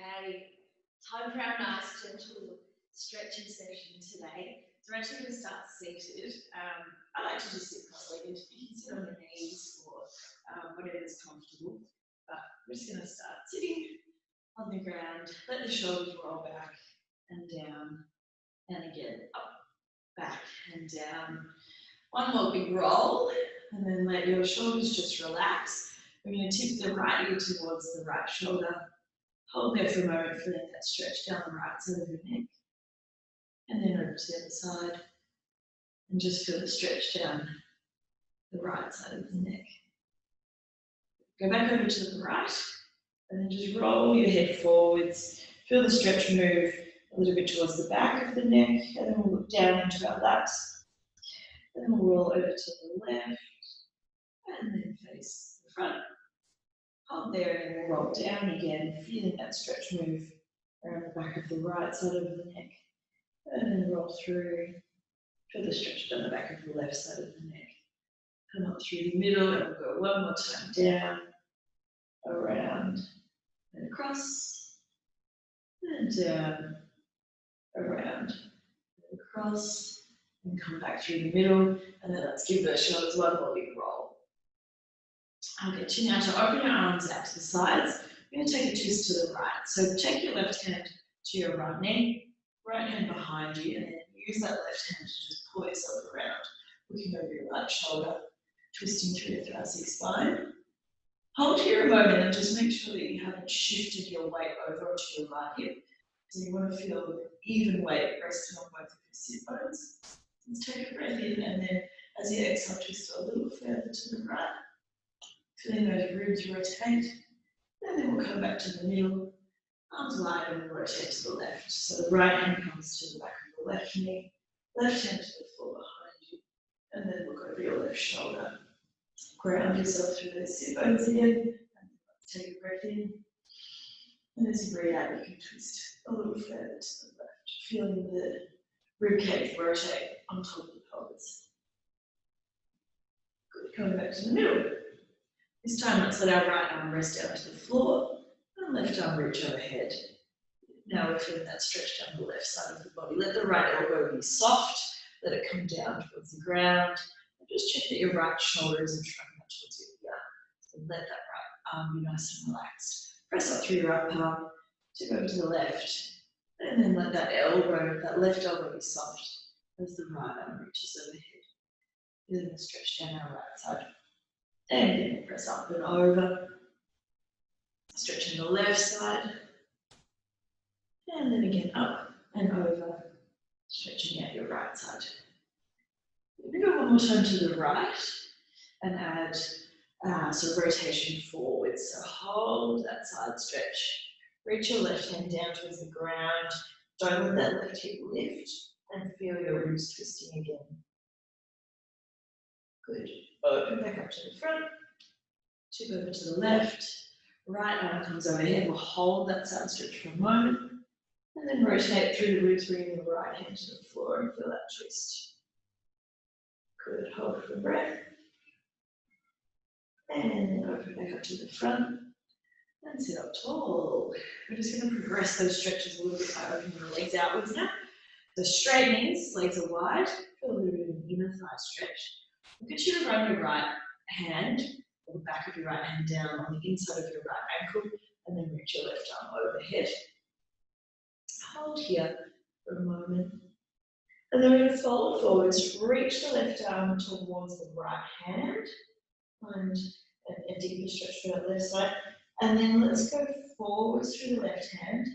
Okay, time for our nice gentle stretching session today. So we're actually going to start seated. I like to just sit cross-legged. You can sit on your knees or whatever is comfortable. But we're just going to start sitting on the ground. Let the shoulders roll back and down, and again up, back and down. One more big roll, and then let your shoulders just relax. We're going to tip the right ear towards the right shoulder. Hold there for a moment, feeling that stretch down the right side of your neck. And then over to the other side. And just feel the stretch down the right side of the neck. Go back over to the right. And then just roll your head forwards. Feel the stretch move a little bit towards the back of the neck. And then we'll look down into our lats. And then we'll roll over to the left. And then face the front. Hold there and we'll roll down again, feeling that stretch move around the back of the right side of the neck. And then roll through, feel the stretch down the back of the left side of the neck. Come up through the middle and we'll go one more time down, around, and across, and down, around, and across, and come back through the middle. And then let's give those shoulders one more big roll. I'll get you now to open your arms out to the sides. We're going to take a twist to the right. So take your left hand to your right knee, right hand behind you, and then use that left hand to just pull yourself around, looking over your right shoulder, twisting through your thoracic spine. Hold here a moment and just make sure that you haven't shifted your weight over onto your right hip. So you want to feel even weight resting on both of your sit bones. Let's take a breath in, and then as you exhale, twist a little further to the right. Feeling those ribs rotate, and then we'll come back to the middle, arms wide, and we'll rotate to the left. So the right hand comes to the back of the left knee, left hand to the floor behind you, and then look over your left shoulder. Ground yourself through those sit bones again, and take a breath in, and as you breathe out, you can twist a little further to the left, feeling the rib cage rotate on top of the pelvis. Good, coming back to the middle. This time, let's let our right arm rest down to the floor and left arm reach overhead. Now we're feeling that stretch down the left side of the body. Let the right elbow be soft, let it come down towards the ground, and just check that your right shoulder isn't shrugging up towards your ear. So let that right arm be nice and relaxed. Press up through your right palm, tip over to the left, and then let that left elbow be soft as the right arm reaches overhead. Feeling the stretch down our right side. And then press up and over, stretching the left side, and then again up and over, stretching out your right side. We're going to go one more time to the right and add sort of rotation forwards. So hold that side stretch, reach your left hand down towards the ground, don't let that left hip lift, and feel your ribs twisting again. Good. Open back up to the front, tip over to the left, right arm comes overhead, we'll hold that side stretch for a moment, and then rotate through the ribs, bringing the right hand to the floor and feel that twist. Good, hold for breath, and then open back up to the front, and sit up tall. We're just going to progress those stretches a little bit by opening the legs outwards now. So straight knees, legs are wide, feel a little bit of an inner thigh stretch. Look at you to run your right hand, or the back of your right hand down on the inside of your right ankle, and then reach your left arm overhead. Hold here for a moment. And then we're going to fold forwards, reach the left arm towards the right hand, find a deeper stretch for that left side. And then let's go forwards through the left hand,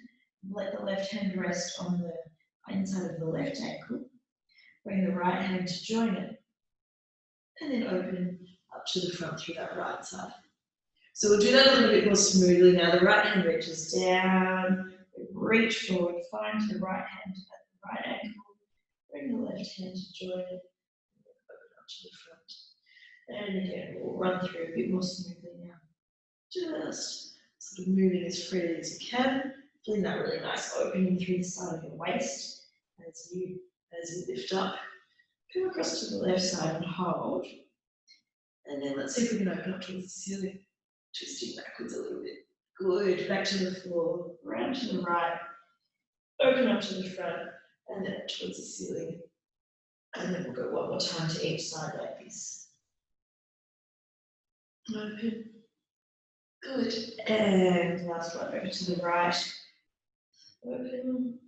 let the left hand rest on the inside of the left ankle. Bring the right hand to join it. And then open up to the front through that right side. So we'll do that a little bit more smoothly now. The right hand reaches down, reach forward, find the right hand at the right ankle, bring the left hand to join it, and then open up to the front. And again, we'll run through a bit more smoothly now. Just sort of moving as freely as you can, feeling that really nice opening through the side of your waist as you lift up. Come across to the left side and hold. And then let's see if we can open up towards the ceiling, twisting backwards a little bit. Good, back to the floor, round to the right, open up to the front, and then towards the ceiling. And then we'll go one more time to each side like this. Open. Good. And last one, over to the right. Open.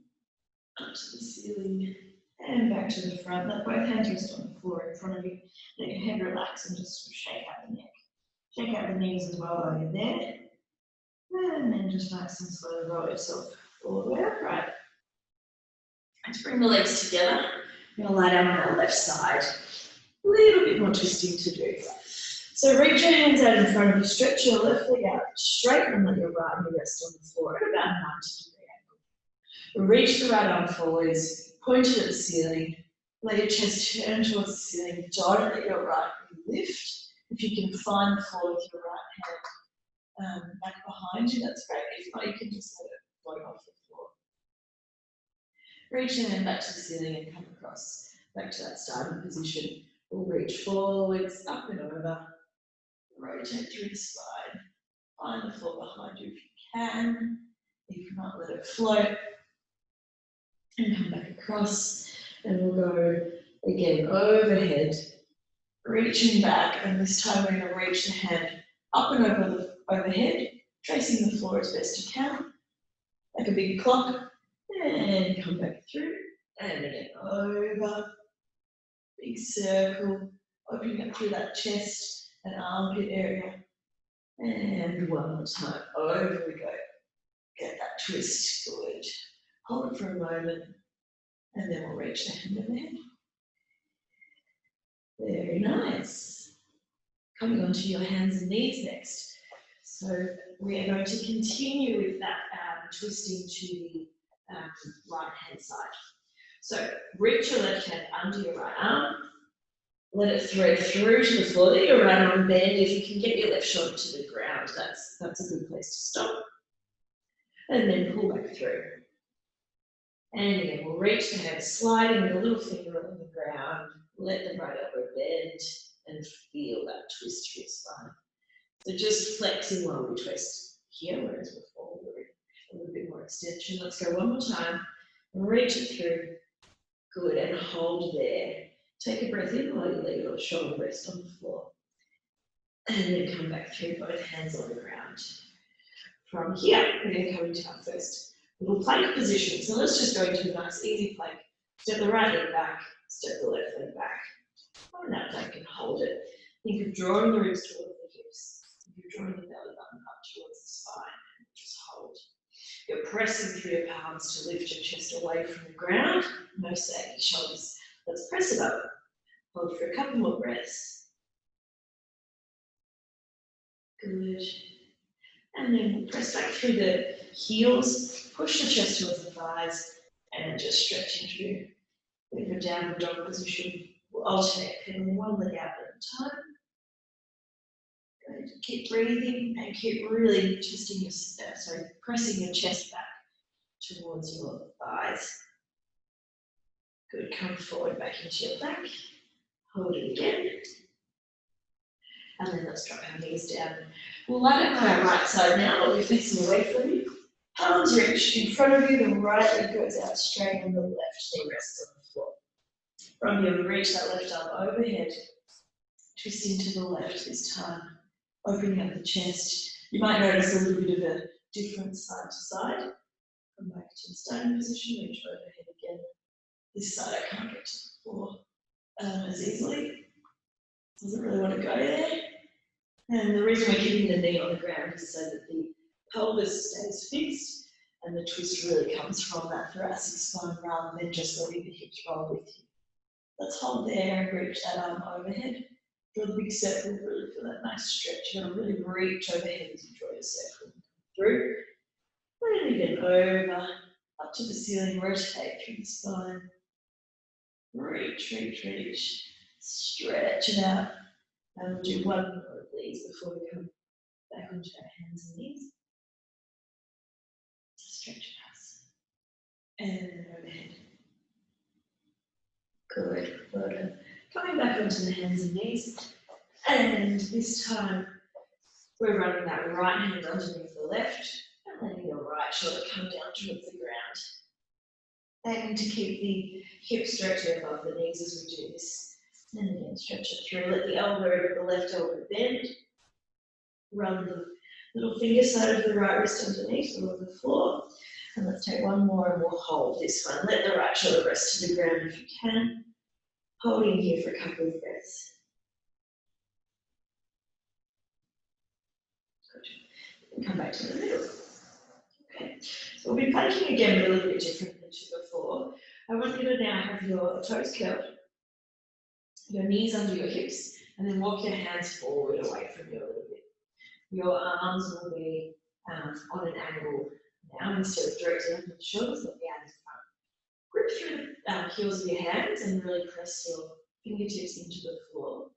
Up to the ceiling. And back to the front. Let both hands rest on the floor in front of you. Let your head relax and just shake out the neck. Shake out the knees as well while you're there. And then just nice and slowly roll yourself all the way upright. Let's bring the legs together. I'm going to lie down on our left side. A little bit more twisting to do. So reach your hands out in front of you, stretch your left leg out straight and let your right knee rest on the floor at about a 90-degree angle. Reach the right arm forwards, point it at the ceiling, let your chest turn towards the ceiling. Don't let your right knee lift. If you can find the floor with your right hand back behind you, that's great. If not, you can just let it float off the floor. Reach your hand back to the ceiling and come across, back to that starting position. We'll reach forwards, up and over, rotate through the spine, find the floor behind you if you can. If not, let it float, and come back across, and we'll go again overhead, reaching back, and this time we're going to reach the hand up and over the overhead, tracing the floor as best you can, like a big clock, and come back through, and again over, big circle, opening up through that chest and armpit area, and one more time, over we go, get that twist, good, hold it for a moment, and then we'll reach the hand in the head. Very nice. Coming onto your hands and knees next. So we are going to continue with that twisting to the right hand side. So reach your left hand under your right arm. Let it thread through to the floor. Let your right arm bend. If you can get your left shoulder to the ground, that's a good place to stop. And then pull back through. And again, we'll reach the hand, sliding with a little finger on the ground. Let the right elbow bend and feel that twist through your spine. So just flexing while we twist here, whereas before we were a little bit more extension. Let's go one more time. Reach it through. Good, and hold there. Take a breath in while you let your shoulder rest on the floor. And then come back through, both hands on the ground. From here, we're going to come into our first little plank position. So let's just go into a nice easy plank. Step the right leg back, step the left leg back. On that plank and hold it. Think of drawing the ribs towards the hips. If you're drawing the belly button up towards the spine, just hold. You're pressing through your palms to lift your chest away from the ground. No saggy shoulders. Let's press it up. Hold for a couple more breaths. Good. And then we'll press back through the heels, push the chest towards the thighs, and just stretch into a bit of a downward dog position. We'll alternate pedaling one leg out at a time. Good. Keep breathing and keep really twisting your, pressing your chest back towards your thighs. Good. Come forward back into your back. Hold it again. And then let's drop our knees down. We'll lie down on our right side now, but we're facing away from you. Palms reach in front of you, the right leg goes out straight and the left knee rests on the floor. From here, we reach that left arm overhead, twisting to the left this time, opening up the chest. You might notice a little bit of a difference side to side. Come back to the starting position, reach overhead again. This side I can't get to the floor as easily. Doesn't really want to go there. And the reason we're keeping the knee on the ground is so that the pelvis stays fixed and the twist really comes from that thoracic spine rather than just letting the hips roll with you. Let's hold there and reach that arm overhead. Draw the big circle, really feel that nice stretch. You're going to really reach overhead as you draw your circle through. And again, over, up to the ceiling, rotate through the spine. Reach, reach, reach. Stretch it out. And we'll do one more of these before we come back onto our hands and knees. Stretch it out. And overhead. Good. Well done. Coming back onto the hands and knees. And this time, We're running that right hand underneath the left and letting your right shoulder come down towards the ground. Aiming to keep the hips stretched above the knees as we do this. And again, stretch it through. Let the elbow of the left elbow bend. Run the little finger side of the right wrist underneath or the floor. And let's take one more and we'll hold this one. Let the right shoulder rest to the ground if you can. Holding here for a couple of breaths. Good. And come back to the middle. Okay. So we'll be planking again, but a little bit different than before. I want you to now have your toes curled, your knees under your hips, and then walk your hands forward away from you a little bit. Your arms will be on an angle now instead of directly up the shoulders, but the arms front. Grip through the heels of your hands and really press your fingertips into the floor.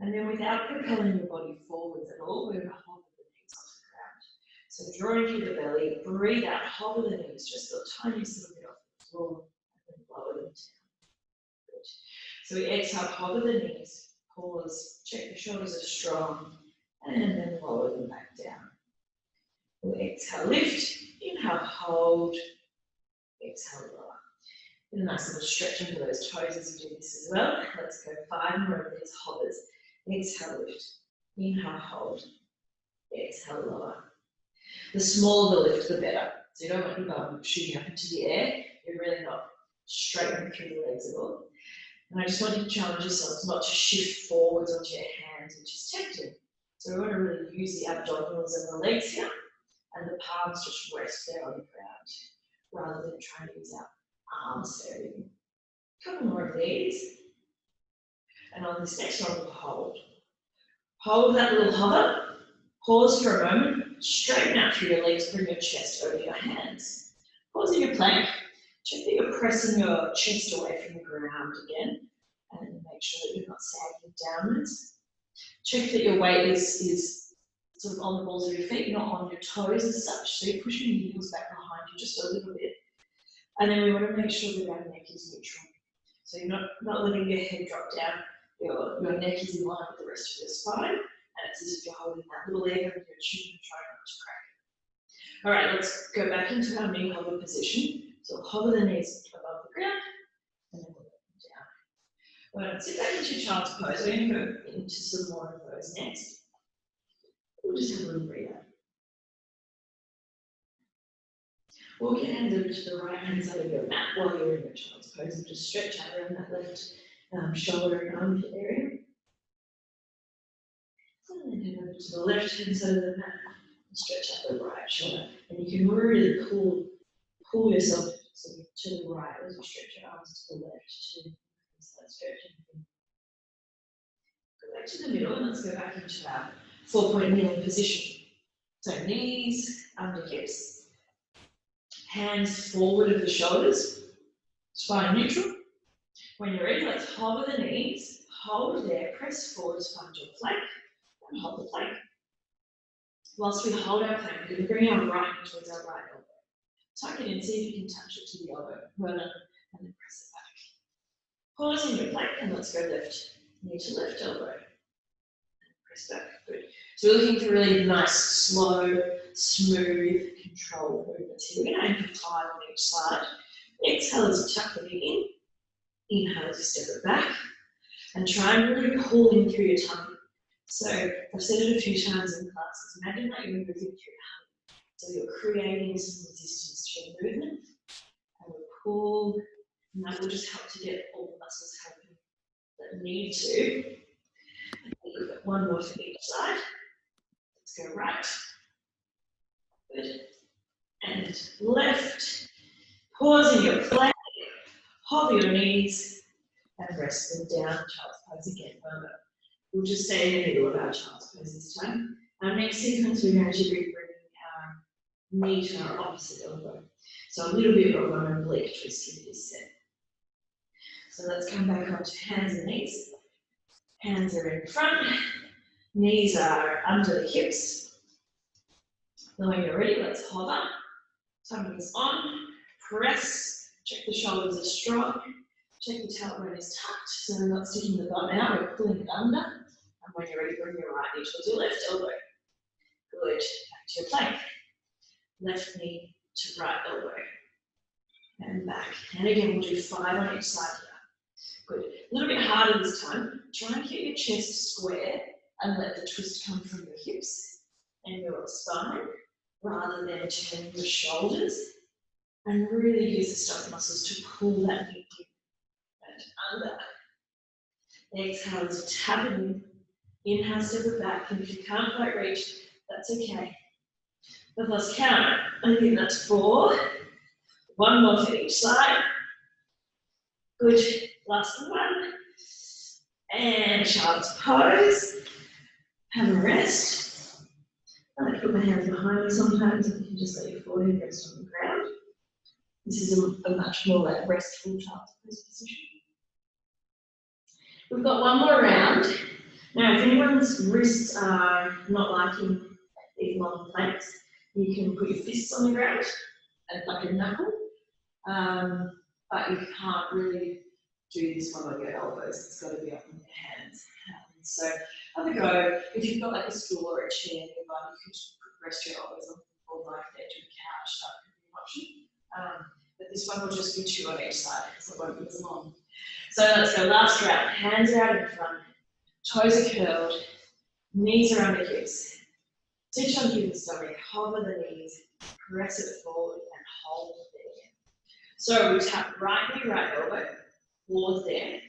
And then without propelling your body forwards at all, we're going to hover the knees off the ground. So drawing through the belly, breathe out, hover the knees just the tiniest little bit off the floor, and then lower them down. Good. So we exhale, hover the knees, pause, check the shoulders are strong, and then lower them back down. We'll exhale, lift, inhale, hold, exhale, lower. And a nice little stretch into those toes as you do this as well. Let's go 5 more of these hovers. Exhale, lift, inhale, hold, exhale, lower. The smaller the lift, the better. So you don't want your bum shooting up into the air. You're really not straightening through the legs at all. And I just want you to challenge yourselves not to shift forwards onto your hands, which is tempting. So we want to really use the abdominals and the legs here, and the palms just rest there on the ground, rather than trying to use our arms there. A couple more of these. And on this next one, we'll hold. Hold that little hover. Pause for a moment. Straighten out through your legs. Bring your chest over your hands. Pause in your plank. Check that you're pressing your chest away from the ground again. And make sure that you're not sagging downwards. Check that your weight is sort of on the balls of your feet, not on your toes as such. So you're pushing your heels back behind you just a little bit. And then we want to make sure that our neck is neutral. So you're not letting your head drop down. Your neck is in line with the rest of your spine. And it's as if you're holding that little egg over your chin and trying not to crack it. All right, let's go back into our knee hover position. So we'll hover the knees above the ground. And then we'll let them down. Well, sit back into child's pose. We're going to go into some more of those next. We'll just have a little breather. Walk your hands over to the right hand side of your mat while you're in your child's pose and just stretch out around that left shoulder and armpit area. And then head over to the left hand side of the mat and stretch out the right shoulder. And you can really pull yourself to the right as you stretch your arms to the left to start stretching. Go back to the middle and let's go back into our 4-point kneeling position. So knees under hips. Hands forward of the shoulders, spine neutral. When you're ready, let's hover the knees, hold there, press forward to find your plank, and hold the plank. Whilst we hold our plank, we're going to bring our right knee towards our right elbow. Tuck it in, see if you can touch it to the elbow. Well done, and then press it back. Pause in your plank, and let's go left knee to left elbow. And press back, good. So we're looking for really nice, slow, smooth, controlled movements here. We're going to aim for 5 on each side. Exhale as you tuck the knee in. Inhale as you step it back. And try and really pull in through your tummy. So I've said it a few times in classes. Imagine that you're moving through your tummy. So you're creating some resistance to your movement. And we'll pull, and that will just help to get all the muscles helping that need to. And we'll look at one more for each side. Let's go right. Good. And left. Pause in your plank. Hover your knees and rest them down. Child's pose again. Well done. We'll just stay in the middle of our child's pose this time. Our next sequence, we're going to be bringing our knee to our opposite elbow. So a little bit of an oblique twist in this set. So let's come back onto hands and knees. Hands are in front. Knees are under the hips. Then when you're ready, let's hover. Tummy is on. Press. Check the shoulders are strong. Check the tailbone is tucked, so we're not sticking the bum out, we're pulling it under. And when you're ready, bring your right knee towards your left elbow. Good. Back to your plank. Left knee to right elbow. And back. And again, we'll do 5 on each side here. Good. A little bit harder this time. Try and keep your chest square and let the twist come from your hips and your spine rather than turning your shoulders. And really use the stomach muscles to pull that knee in and under. Exhale as you tap it in. Inhale, step it back. And if you can't quite reach, that's okay. But let's count. I think that's 4. 1 more for each side. Good. Last one. And child's pose. Have a rest. I like to put my hands behind me sometimes, and you can just let your forehead rest on the ground. This is a much more like restful child's pose position. We've got one more round. Now, if anyone's wrists are not liking these long planks, you can put your fists on the ground, like a knuckle, but you can't really do this one on your elbows. It's got to be up on your hands. So have a go. If you've got like a stool or a chair nearby, you could rest your elbows on or like the edge of the couch. That could be an option. But this one will just be 2 on each side, so it won't be as long. So let's go. Last round. Hands are out in front. Toes are curled. Knees are under hips. Stitch onto the stomach. Hover the knees. Press it forward and hold it there. So we tap right knee, right elbow. Pause there.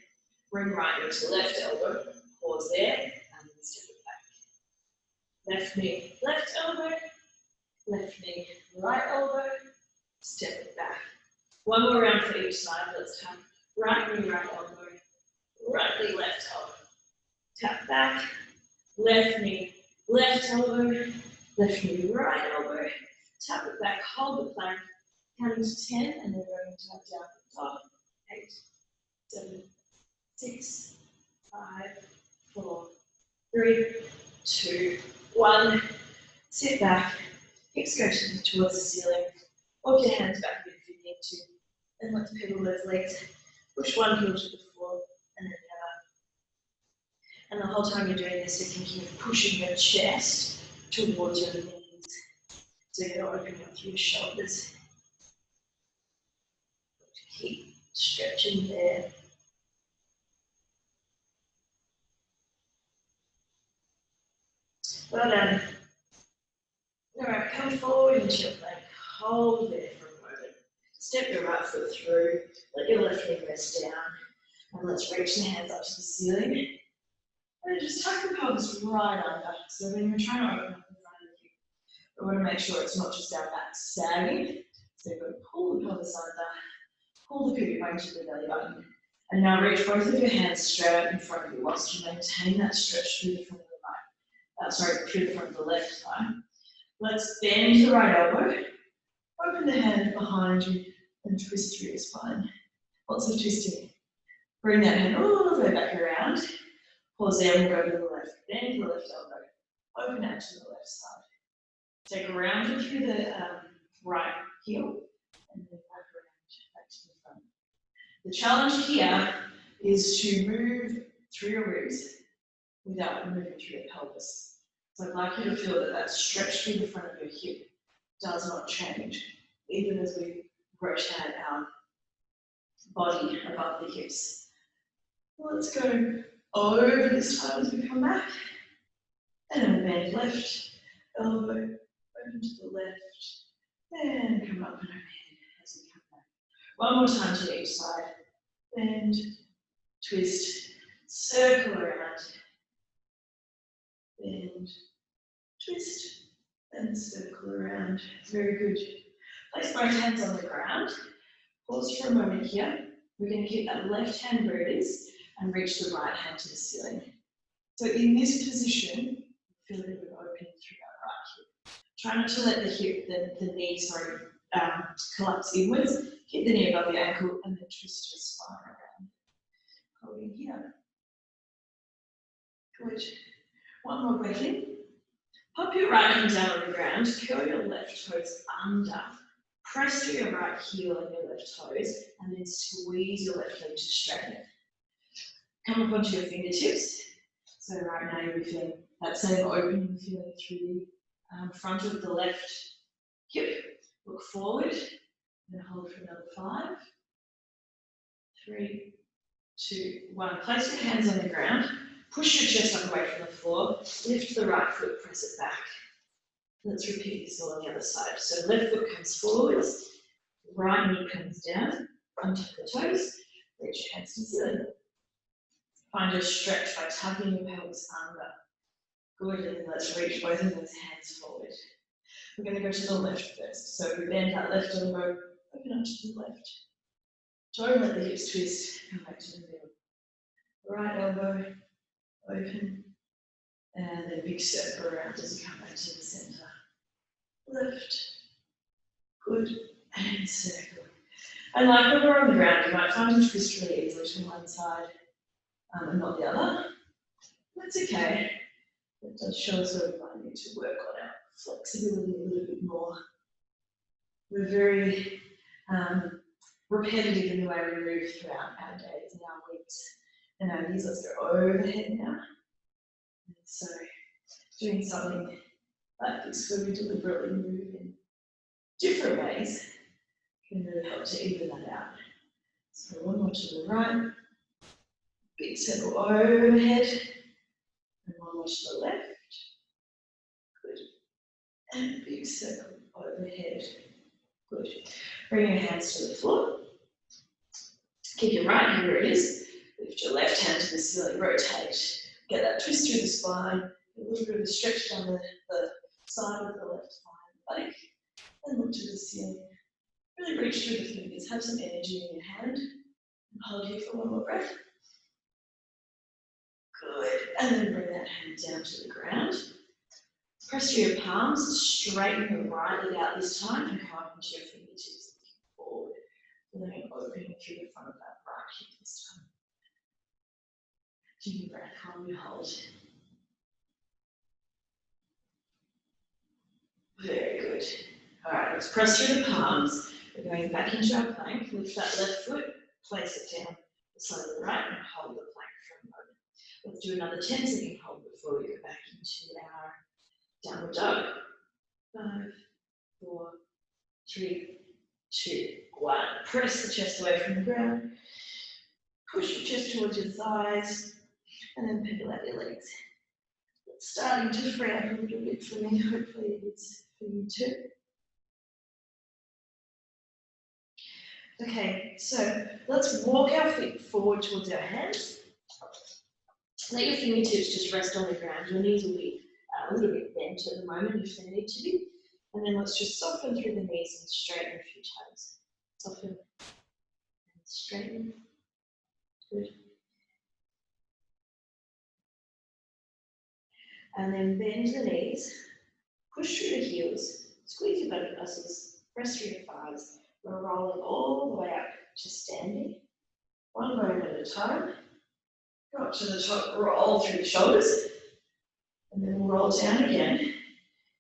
Bring right knee to left elbow. Pause there. And then step it back. Left knee, left elbow. Left knee, right elbow. Step it back. One more round for each side. Let's tap right knee, right elbow. Right knee, left elbow. Tap back. Left knee, left elbow. Left knee, right elbow. Tap it back. Hold the plank. Counting to 10, and then going to tap down at the top. 8, 7, 6, 5, 4, 3, 2, 1. Sit back. Hips go towards the ceiling. Walk your hands back a bit if you need to. And let's pedal those legs. Push one heel to the floor and then the other. And the whole time you're doing this, you're thinking of pushing your chest towards your knees. So you're opening up through your shoulders. Keep stretching there. Well done. Alright, come forward into your plank. Hold there for a moment. Step your right foot through. Let your left knee rest down. And let's reach the hands up to the ceiling. And just tuck the pelvis right under. So when you're trying to open up in front of you, we want to make sure it's not just our back sagging. So you've got to pull the pelvis under, pull the pubic bone to the belly button. And now reach both of your hands straight out in front of you whilst you maintain that stretch through the front of the right. Through the front of the left thigh. Let's bend the right elbow. Open the hand behind you and twist through your spine. Lots of twisting. Bring that hand all the way back around. Pause there and go to the left. Bend the left elbow. Open out to the left side. Take a round through the right heel and then back to the front. The challenge here is to move through your ribs without moving through your pelvis. So I'd like you to feel that that stretch through the front of your hip does not change, even as we rotate our body above the hips. Well, let's go over this time as we come back. And then bend left elbow, open to the left, and come up and overhead as we come back. One more time to each side. Bend, twist, circle around. Bend, twist, and circle around. Very good. Place both hands on the ground. Pause for a moment here. We're going to keep that left hand where it is and reach the right hand to the ceiling. So in this position, feel a little bit open through that right hip. Try not to let the knee collapse inwards. Keep the knee above your ankle and then twist your spine around. Holding here. Good. One more breath in. Pop your right hand down on the ground, curl your left toes under, press through your right heel and your left toes, and then squeeze your left leg to straighten it. Come up onto your fingertips. So right now you'll be feeling that same opening feeling through front of the left hip, look forward, and hold for another 5, 3, 2, 1. Place your hands on the ground, push your chest up away from the floor, lift the right foot, press it back. Let's repeat this all on the other side. So left foot comes forwards, right knee comes down, untuck the toes, reach your hands to the ceiling. Find a stretch by tugging your pelvis under. Good, and then let's reach both of those hands forward. We're going to go to the left first. So we bend that left elbow, open up to the left. Don't let the hips twist, come back to the middle. Right elbow, open, and then big circle around as you come back to the centre. Left, good, and circle. And like when we're on the ground, you might find you twist really easily to one side and not the other. That's okay. It does show us where we might need to work on our flexibility a little bit more. We're very repetitive in the way we move throughout our days and our weeks and our years. Let's go overhead now. And so doing something like this where we deliberately move in different ways can really help to even that out. So one more to the right, big circle overhead, and one more to the left, good, and big circle overhead, good. Bring your hands to the floor, keep your right hand where it is, lift your left hand to the ceiling, rotate, get that twist through the spine, a little bit of a stretch down the side of the left thigh, leg, and look to the ceiling. Really reach through the fingers, have some energy in your hand, and hold here for one more breath. Good, and then bring that hand down to the ground. Press through your palms, straighten your right leg out this time, and come up into your fingertips, looking forward. And then opening through the front of that right hip this time. Take your breath, calm and hold. Very good. All right, let's press through the palms. We're going back into our plank. Lift that left foot, place it down the side of the right, and hold the plank for a moment. Let's do another 10-second hold before we go back into our downward dog. 5, 4, 3, 2, 1. Press the chest away from the ground. Push your chest towards your thighs, and then pedal out your legs. It's starting to free up a little bit for me. Hopefully it's for you too. Okay, so let's walk our feet forward towards our hands. Let your fingertips just rest on the ground. Your knees will be a little bit bent at the moment if they need to be. And then let's just soften through the knees and straighten a few times. Soften and straighten. Good. And then bend the knees, push through the heels, squeeze your belly muscles, press through your thighs. We're rolling all the way up to standing. One bone at a time. Go up to the top, roll through the shoulders. And then we'll roll down again.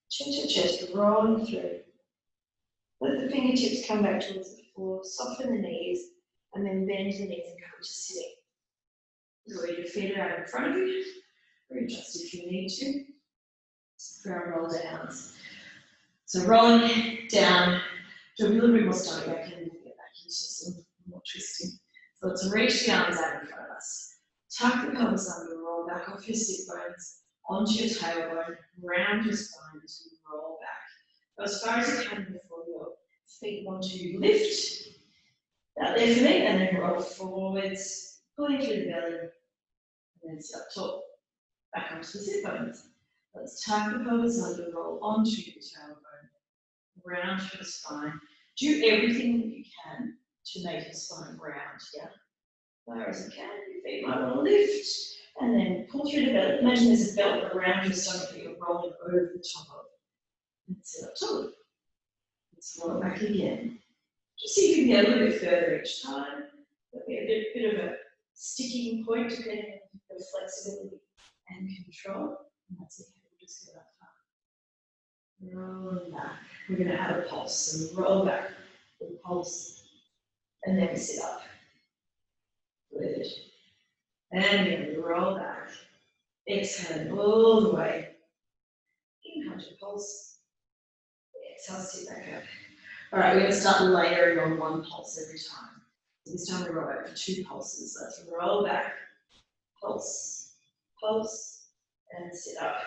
Chin to chest, rolling through. Let the fingertips come back towards the floor, soften the knees, and then bend the knees and come to sitting. Roll your feet out in front of you. Readjust if you need to for our roll downs. So rolling down, do a little bit more stomach back and we'll get back into some more twisting. So let's reach the arms out in front of us. Tuck the pelvis under, roll back off your sit bones, onto your tailbone, round your spine as you roll back. Go as far as you can before your feet want to lift. Out there for me, and then roll forwards, pulling through the belly, and then sit up tall. Back onto the sit bones. Let's tuck the pelvis under, roll onto your tailbone, round your spine. Do everything that you can to make your spine round, yeah? Far as you can, your feet might want to lift, and then pull through the belly. Imagine there's a belt around your stomach that you're rolling over the top of. And sit up tall. Let's roll it back again. Just see if you can get a little bit further each time. There'll be a bit of a sticking point depending on the flexibility and control. And that's okay, we'll just go that far. Rolling back. We're going to add a pulse. So roll back with a pulse. And then we sit up. Good. And then we roll back. Exhale all the way. Inhale find your pulse. Exhale, sit back up. All right, we're going to start layering on one pulse every time. So this time we roll back for 2 pulses. Let's roll back, pulse, pulse, and sit up.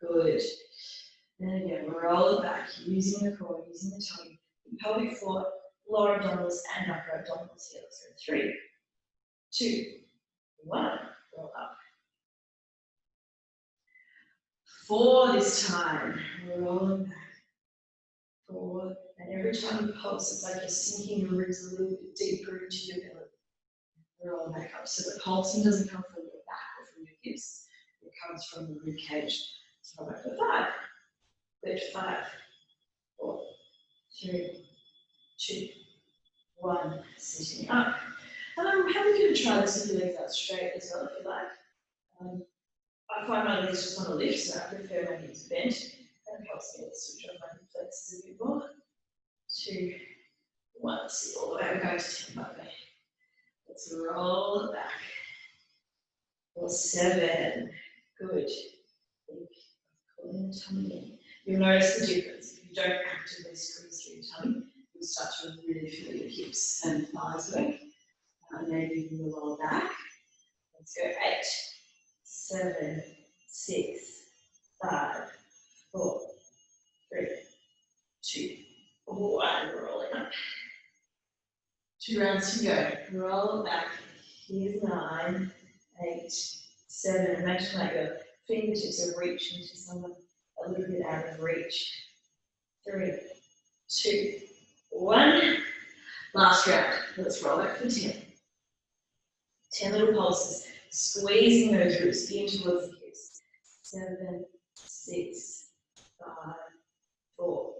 Good. And again, roll it back, using the core, using the tummy, pelvic floor, lower abdominals and upper abdominals here. Let's go 3, 2, 1, roll up. 4 this time, rolling back. 4, and every time you pulse, it's like you're sinking your ribs a little bit deeper into your belly. Roll back up. So the pulsing doesn't come from your back or from your hips, it comes from the rib cage. So roll back for 5. Good, 5, 4, 3, 2, 1, sitting up. And I'm happy to try this with your legs out straight as well, if you like. I find my legs just want to lift, so I prefer my knees bent. And it helps me to switch on my hip flexors a bit more. 2, 1, sit all the way. We're going to 10 by way. Let's roll it back. For 7, good. Pulling the tummy in. You'll notice the difference. If you don't actively squeeze through your tummy, you'll start to really feel your hips and thighs work. Maybe even the lower back. Let's go 8, 7, 6, 5, 4, 3, 2, 1. Rolling up. 2 rounds to go. Roll it back. Here's 9, 8, 7. Imagine like your fingertips are reaching to someone a little bit out of reach. 3, 2, 1. Last round. Let's roll back for 10. 10 little pulses. Squeezing those ribs in towards the hips. 7, 6, 5, 4,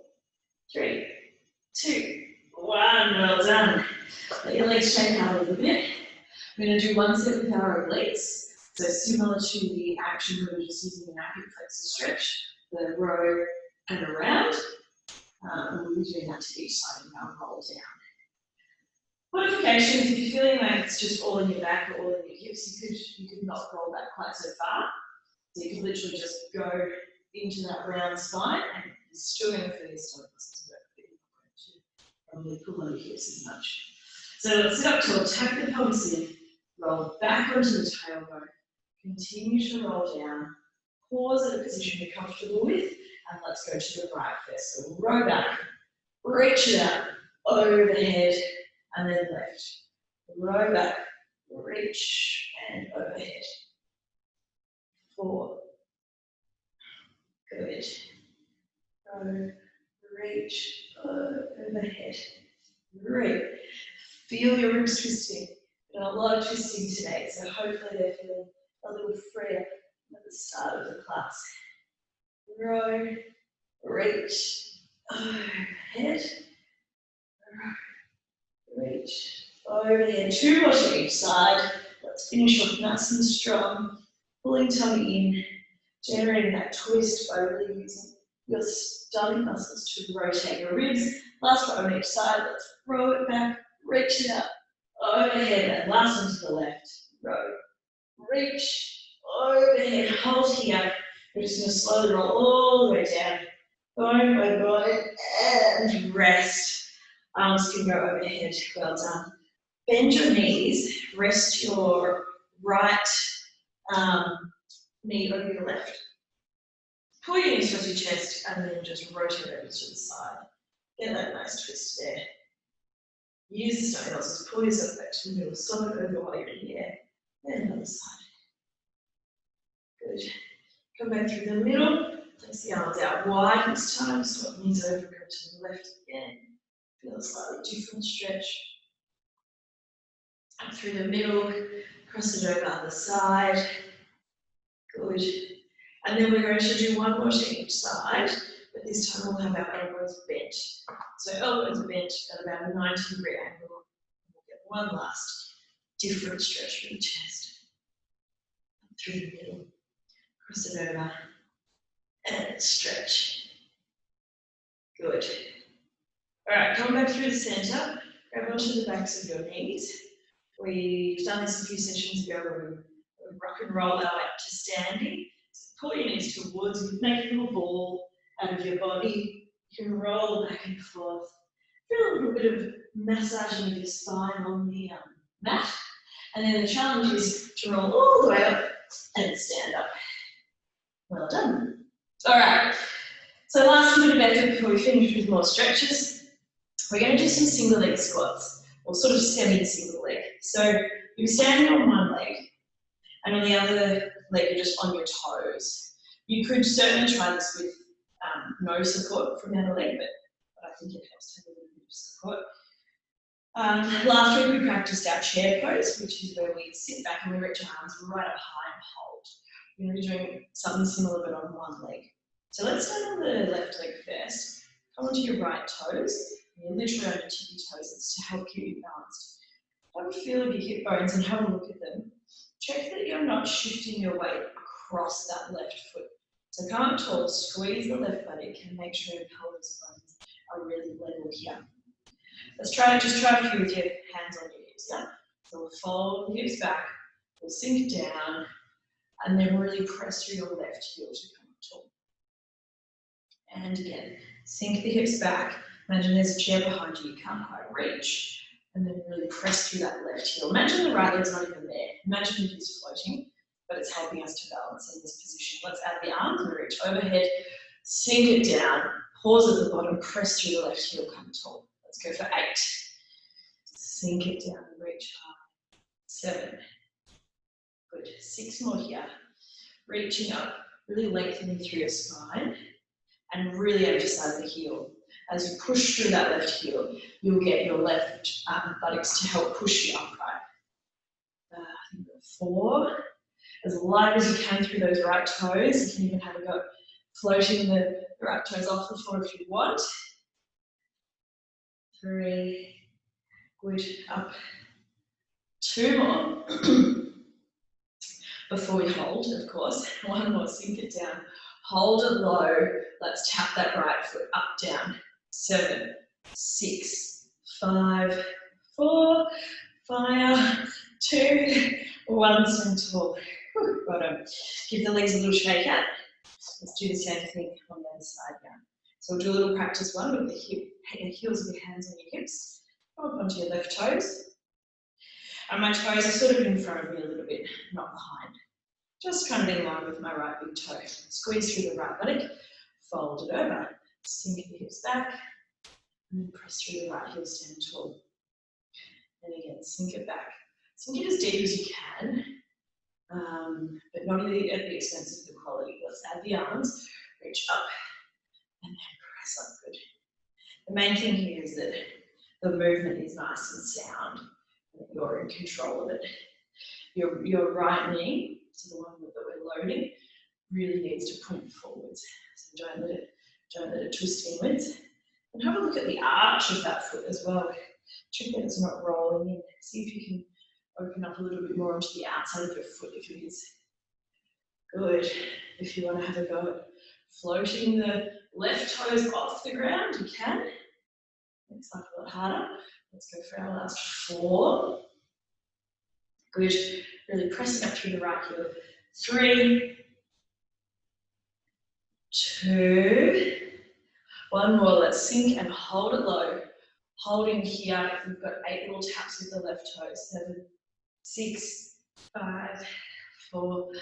3, 2, 1. Well done. Let your legs shake out a little bit. We're going to do 1 set with our obliques. So similar to the action we were just using in our hip flexor stretch, the row and around. And we'll be doing that to each side and now roll down. Modifications, if you're feeling like it's just all in your back or all in your hips, you could not roll back quite so far. So you can literally just go into that round spine and you're still going to feel your stomach muscles work, but you're not going to probably pull on your hips as much. So let's sit up tall, tuck the pelvis in, roll back onto the tailbone, continue to roll down, pause at a position you're comfortable with, and let's go to the right first. So roll back, reach it out, overhead, and then left. Roll back, reach, and overhead. 4. Good. Roll, reach, overhead. Great. Feel your ribs twisting. We've done a lot of twisting today, so hopefully they're feeling a little freer at the start of the class. Row, reach, overhead. Reach, overhead. 2 more to each side. Let's finish off nice and strong. Pulling tummy in, generating that twist by really using your stomach muscles to rotate your ribs. Last one on each side. Let's roll it back, reach it up, overhead, and last one to the left. Row, reach, overhead. Hold here. We're just going to slowly roll all the way down. Bone by bone, and rest. Arms can go overhead. Well done. Bend your knees. Rest your right knee over your left. Pull your knees towards your chest and then just rotate over to the side. Get that nice twist there. Use the stomach muscles. Pull yourself back to the middle. Stop it over while you're in the air. And another side. Good. Come back through the middle. Place the arms out wide this time. Swap knees over. Go to the left again. Feel a slightly different stretch. Up through the middle, cross it over other side. Good. And then we're going to do 1 more to each side, but this time we'll have our elbows bent. So elbows bent at about a 90-degree angle. We'll get one last different stretch for the chest. Up through the middle, cross it over, and stretch. Good. All right, come back through the center, grab onto the backs of your knees. We've done this a few sessions ago where we rock and roll our way up to standing. So pull your knees towards you, make a little ball out of your body. You can roll back and forth. Feel a little bit of massaging of your spine on the mat. And then the challenge is to roll all the way up and stand up. Well done. All right. So last bit of effort before we finish with more stretches. We're going to do some single leg squats, or sort of semi-single leg. So you're standing on one leg, and on the other leg you're just on your toes. You could certainly try this with no support from the other leg, but I think it helps to have a little bit of support. Last week we practiced our chair pose, which is where we sit back and we reach our arms right up high and hold. We're going to be doing something similar but on one leg. So let's start on the left leg first. Come onto your right toes. You're literally on your tippy toes. It's to help keep you balanced. Have a feel of your hip bones and have a look at them. Check that you're not shifting your weight across that left foot. So come up tall, squeeze the left buttock and make sure your pelvis bones are really level here. Let's just try a few with your hands on your hips, yeah? So we'll fold the hips back, we'll sink down, and then really press through your left heel to come up tall. And again, sink the hips back. Imagine there's a chair behind you can't quite reach. And then really press through that left heel. Imagine the right leg's not even there. Imagine it is floating, but it's helping us to balance in this position. Let's add the arms and reach overhead, sink it down, pause at the bottom, press through the left heel, come tall. Let's go for 8. Sink it down and reach high. 7. Good. 6 more here. Reaching up, really lengthening through your spine and really emphasize the heel. As you push through that left heel, you'll get your left buttocks to help push you upright. 4. As light as you can through those right toes. You can even have a go floating the right toes off the floor if you want. 3. Good. Up. 2 more. Before we hold, of course. 1 more. Sink it down. Hold it low. Let's tap that right foot up, down. 7, 6, 5, 4, fire, 2, 1, stand tall. Well done. Give the legs a little shake out. Let's do the same thing on the other side now. So we'll do a little practice one with the heels of your hands on your hips. Come up onto your left toes. And my toes are sort of in front of me a little bit, not behind. Just kind of in line with my right big toe. Squeeze through the right buttock, fold it over. Sink the hips back, and then press through the right heel, stand tall. And again, sink it back. Sink it as deep as you can, but not at the expense of the quality. Let's add the arms, reach up, and then press up. Good. The main thing here is that the movement is nice and sound, and that you're in control of it. Your right knee, so the one that we're loading, really needs to point forwards. So don't let it twist inwards. And have a look at the arch of that foot as well. Check that it's not rolling in. See if you can open up a little bit more onto the outside of your foot if it is. Good. If you want to have a go at floating the left toes off the ground, you can. Makes life a lot harder. Let's go for our last 4. Good. Really pressing up through the right heel. 3, 2, 1 more. Let's sink and hold it low. Holding here, we've got 8 little taps with the left toe. 7, 6, 5, 4,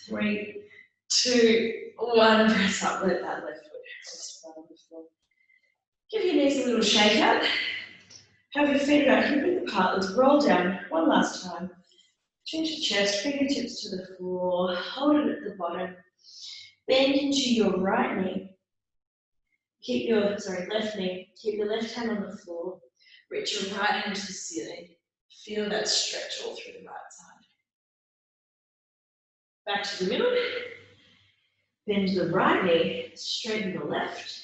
3, 2, 1. Press up. Let that left foot rest flat on the floor. Give your knees a little shake out. Have your feet about hip width apart. Let's roll down one last time. Chin to chest, fingertips to the floor. Hold it at the bottom. Bend into your right knee. Keep your left knee. Keep your left hand on the floor. Reach your right hand to the ceiling. Feel that stretch all through the right side. Back to the middle. Bend the right knee. Straighten the left.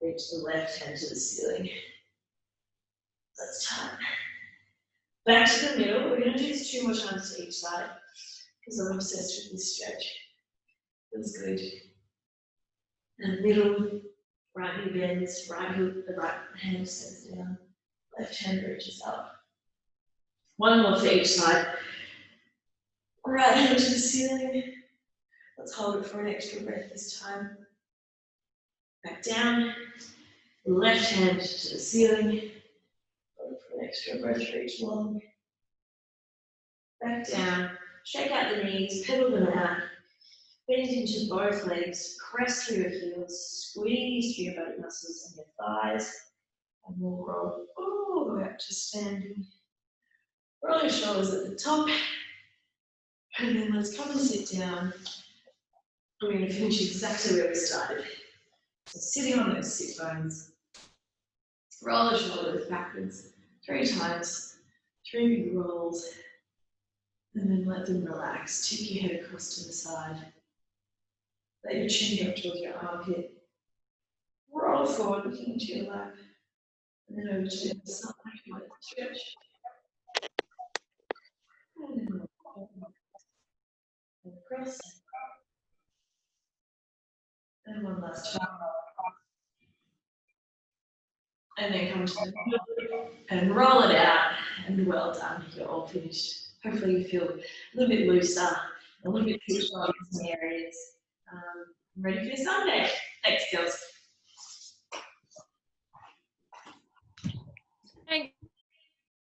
Reach the left hand to the ceiling. Let's turn. Back to the middle. We're going to do this 2 more times to each side because I'm obsessed with this stretch. Feels good. And middle, right knee bends, the right hand sits down, left hand reaches up. 1 more for each side. Right hand to the ceiling. Let's hold it for an extra breath this time. Back down. Left hand to the ceiling. Hold it for an extra breath for each long. Back down. Shake out the knees, pedal them out. Bend into both legs, press through your heels, squeeze through your buttock muscles and your thighs, and we'll roll all the way up to standing. Roll your shoulders at the top, and then let's come and sit down. We're going to finish exactly where we started. So sitting on those sit bones, roll the shoulders backwards 3 times, 3 big rolls, and then let them relax. Tip your head across to the side. Let your chin drop towards your armpit. Roll forward, looking into your lap. And then over to the side, let it stretch. And then roll and across. And one last time. And then come to the middle and roll it out. And well done, you're all finished. Hopefully you feel a little bit looser, a little bit too strong in some areas. Ready for your Sunday. Thanks, girls.